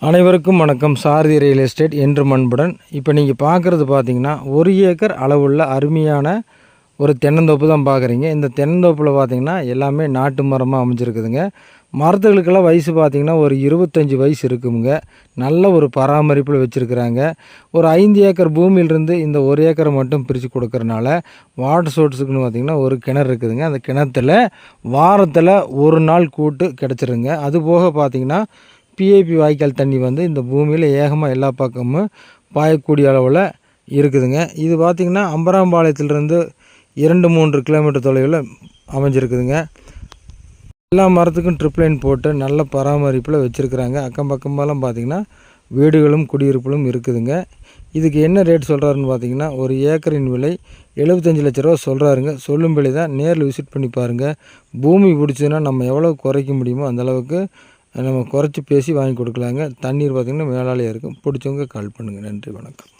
அனைவருக்கும் வணக்கம். சாரதி real estate என்று அன்புடன். இப்போ நீங்கள் பார்க்குறது பார்த்தீங்கன்னா 1 ஏக்கர் அளவுள்ள அருமையான ஒரு தென்னந்தோப்பு தான் பார்க்குறீங்க. இந்த தென்னந்தோப்பில் பார்த்தீங்கன்னா எல்லாமே நாட்டு மரமாக அமைஞ்சிருக்குதுங்க. மரத்துகளுக்கெல்லாம் வயசு பார்த்திங்கன்னா ஒரு 25 வயசு இருக்குங்க. நல்ல ஒரு பராமரிப்பில் வச்சுருக்குறாங்க. ஒரு 5 ஏக்கர் பூமியிலிருந்து இந்த 1 ஏக்கரை மட்டும் பிரித்து கொடுக்குறனால வாட்டர் சோர்ஸுக்குன்னு பார்த்திங்கன்னா ஒரு கிணறு இருக்குதுங்க. அந்த கிணத்துல வாரத்தில் ஒரு நாள் கூட்டு கிடச்சிருங்க. அதுபோக பார்த்திங்கன்னா பிஏபி வாய்க்கால் தண்ணி வந்து இந்த பூமியில் ஏகமாக எல்லா பக்கமும் பாயக்கூடிய அளவில் இருக்குதுங்க. இது பார்த்திங்கன்னா அம்பராம்பாளையத்திலிருந்து 2-3 கிலோமீட்டர் தொலைவில் அமைஞ்சிருக்குதுங்க. எல்லா மரத்துக்கும் ட்ரிப் லைன் போட்டு நல்ல பராமரிப்பில் வச்சுருக்குறாங்க. அக்கம் பக்கமெல்லாம் பார்த்திங்கன்னா வீடுகளும் குடியிருப்புகளும் இருக்குதுங்க. இதுக்கு என்ன ரேட் சொல்கிறாருன்னு பார்த்திங்கன்னா ஒரு ஏக்கரின் விலை 75 லட்ச ரூபா சொல்கிறாருங்க. சொல்லும் விலை தான். நேரில் விசிட் பண்ணி பாருங்கள். பூமி பிடிச்சதுன்னா நம்ம எவ்வளோ குறைக்க முடியுமோ அந்தளவுக்கு நம்ம குறைச்சி பேசி வாங்கி கொடுக்கலாங்க. தண்ணீர் பார்த்திங்கன்னா மேலாலேயே இருக்கும். பிடிச்சவங்க கால் பண்ணுங்கள். நன்றி, வணக்கம்.